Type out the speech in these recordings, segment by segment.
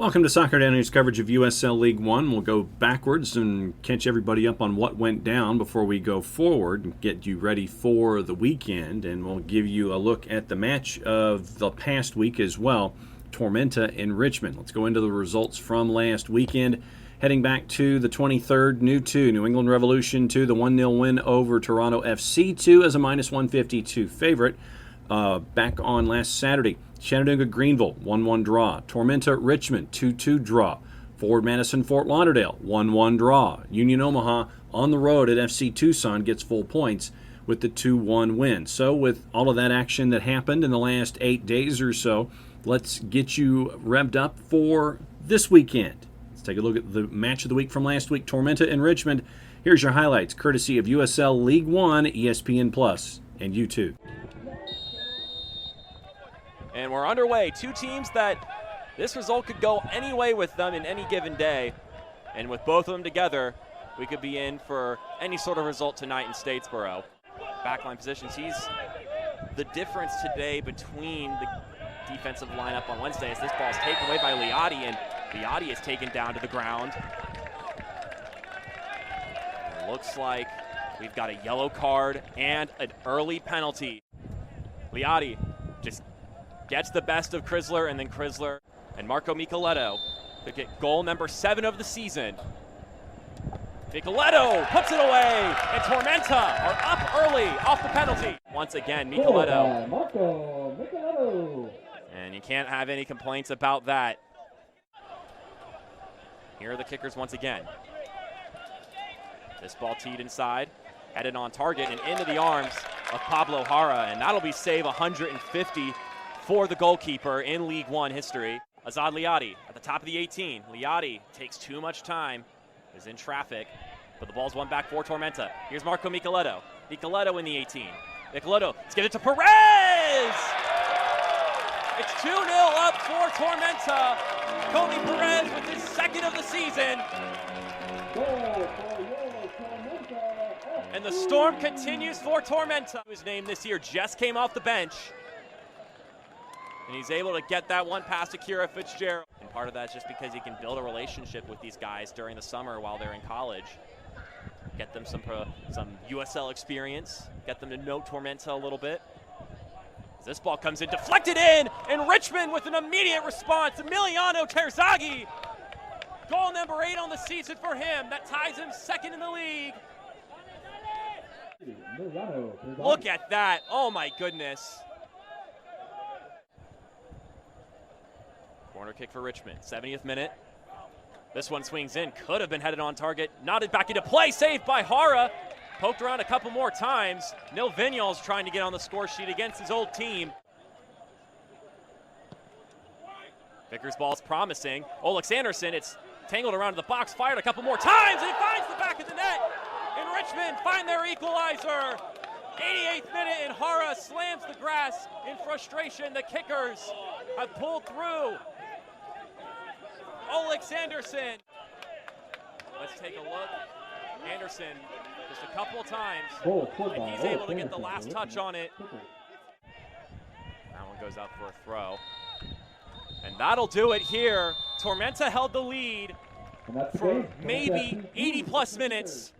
Welcome to Soccer Down Here's coverage of USL League One. We'll go backwards and catch everybody up on what went down before we go forward and get you ready for the weekend. And we'll give you a look at the match of the past week as well, Tormenta and Richmond. Let's go into the results from last weekend. Heading back to the 23rd, New England Revolution 2, the 1-0 win over Toronto FC 2 as a minus 152 favorite. Back on last Saturday, Chattanooga-Greenville, 1-1 draw. Tormenta-Richmond, 2-2 draw. Forward Madison-Fort Lauderdale, 1-1 draw. Union Omaha on the road at FC Tucson gets full points with the 2-1 win. So with all of that action that happened in the last 8 days or so, let's get you revved up for this weekend. Let's take a look at the match of the week from last week, Tormenta and Richmond. Here's your highlights, courtesy of USL League One, ESPN Plus, and YouTube. And we're underway. Two teams that this result could go any way with them in any given day. And with both of them together, we could be in for any sort of result tonight in Statesboro. Backline positions. He's the difference today between the defensive lineup on Wednesday as this ball is taken away by Liati, and Liati is taken down to the ground. It looks like we've got a yellow card and an early penalty. Liati just gets the best of Chrysler, and then Chrysler and Marco Micheletto to get goal number 7 of the season. Micheletto puts it away, and Tormenta are up early off the penalty. Once again, Micheletto. Marco Micheletto. And you can't have any complaints about that. Here are the kickers once again. This ball teed inside, headed on target, and into the arms of Pablo Jara, and that'll be save 150 for the goalkeeper in League One history. Azad Liati at the top of the 18. Liati takes too much time, is in traffic, but the ball's won back for Tormenta. Here's Marco Micheletto. Micheletto in the 18. Micheletto, let's get it to Perez! It's 2-0 up for Tormenta. Kobe Perez with his second of the season. And the storm continues for Tormenta. His name this year just came off the bench. And he's able to get that one past Akira Fitzgerald. And part of that's just because he can build a relationship with these guys during the summer while they're in college. Get them some USL experience. Get them to know Tormenta a little bit. As this ball comes in, deflected in, and Richmond with an immediate response. Emiliano Terzaghi. Goal number 8 on the season for him. That ties him second in the league. Look at that. Oh, my goodness. Corner kick for Richmond, 70th minute. This one swings in, could have been headed on target. Knotted back into play, saved by Jara. Poked around a couple more times. Nil Vignal's trying to get on the score sheet against his old team. Vickers' ball's promising. Olex Anderson, it's tangled around the box, fired a couple more times, and it finds the back of the net. And Richmond find their equalizer. 88th minute, and Jara slams the grass in frustration. The kickers have pulled through. Olex Anderson. Let's take a look. Anderson, just a couple times, and he's able to get the last touch on it. That one goes out for a throw. And that'll do it here. Tormenta held the lead for maybe 80-plus minutes.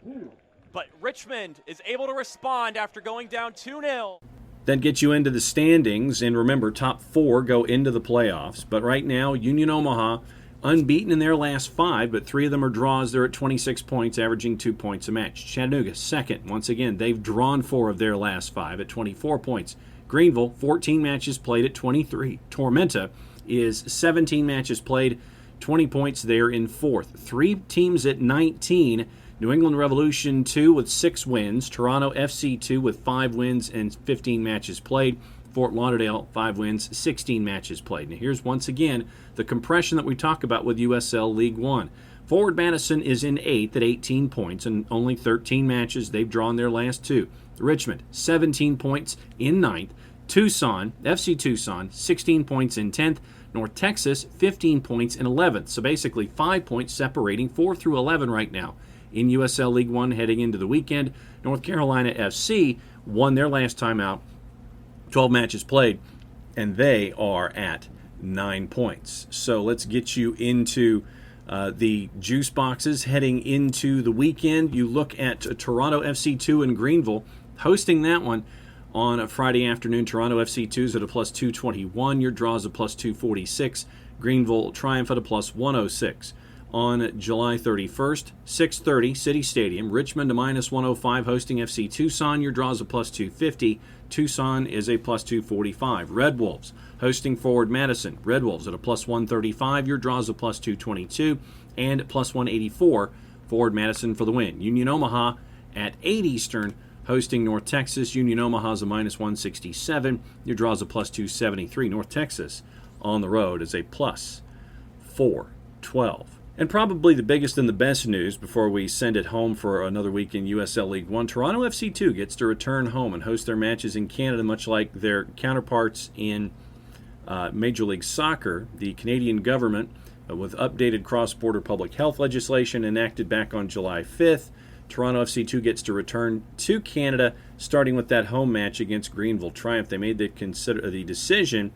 But Richmond is able to respond after going down 2-0. That gets you into the standings, and remember, top 4 go into the playoffs. But right now, Union Omaha, unbeaten in their last 5, but 3 of them are draws. They're at 26 points, averaging 2 points a match. Chattanooga, second. Once again, they've drawn 4 of their last 5 at 24 points. Greenville, 14 matches played at 23. Tormenta is 17 matches played, 20 points there in 4th. 3 teams at 19. New England Revolution 2 with 6 wins. Toronto FC 2 with 5 wins and 15 matches played. Fort Lauderdale, 5 wins, 16 matches played. Now here's once again the compression that we talk about with USL League One. Forward Madison is in 8th at 18 points and only 13 matches. They've drawn their last 2. Richmond, 17 points in 9th. Tucson, FC Tucson, 16 points in 10th. North Texas, 15 points in 11th. So basically 5 points separating 4 through 11 right now in USL League One heading into the weekend. North Carolina FC won their last time out, 12 matches played, and they are at 9 points. So let's get you into the juice boxes heading into the weekend. You look at Toronto FC2 in Greenville, hosting that one on a Friday afternoon. Toronto FC2 is at a plus 221. Your draw is a plus 246. Greenville Triumph at a plus 106. On July 31st, 6:30, City Stadium, Richmond to minus 105, hosting FC Tucson. Your draw is a plus 250. Tucson is a plus 245. Red Wolves hosting Forward Madison. Red Wolves at a plus 135. Your draw is a plus 222 and plus 184. Forward Madison for the win. Union Omaha at 8 Eastern hosting North Texas. Union Omaha is a minus 167. Your draw is a plus 273. North Texas on the road is a plus 412. And probably the biggest and the best news before we send it home for another week in USL League One, Toronto FC2 gets to return home and host their matches in Canada, much like their counterparts in Major League Soccer. The Canadian government, with updated cross-border public health legislation enacted back on July 5th, Toronto FC2 gets to return to Canada, starting with that home match against Greenville Triumph. They made the decision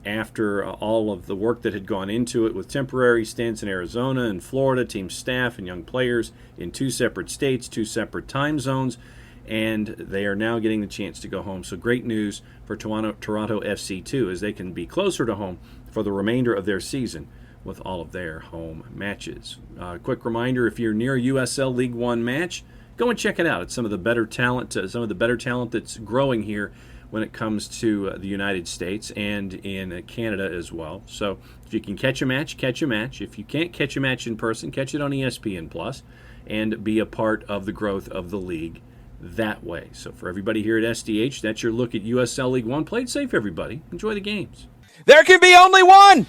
after all of the work that had gone into it with temporary stints in Arizona and Florida, team staff and young players in 2 separate states, 2 separate time zones, and they are now getting the chance to go home. So great news for Toronto FC2 as they can be closer to home for the remainder of their season with all of their home matches. Quick reminder, if you're near a USL League One match, go and check it out. It's some of the better talent that's growing here when it comes to the United States and in Canada as well. So if you can catch a match, catch a match. If you can't catch a match in person, catch it on ESPN Plus and be a part of the growth of the league that way. So for everybody here at SDH, that's your look at USL League One. Play it safe, everybody. Enjoy the games. There can be only one.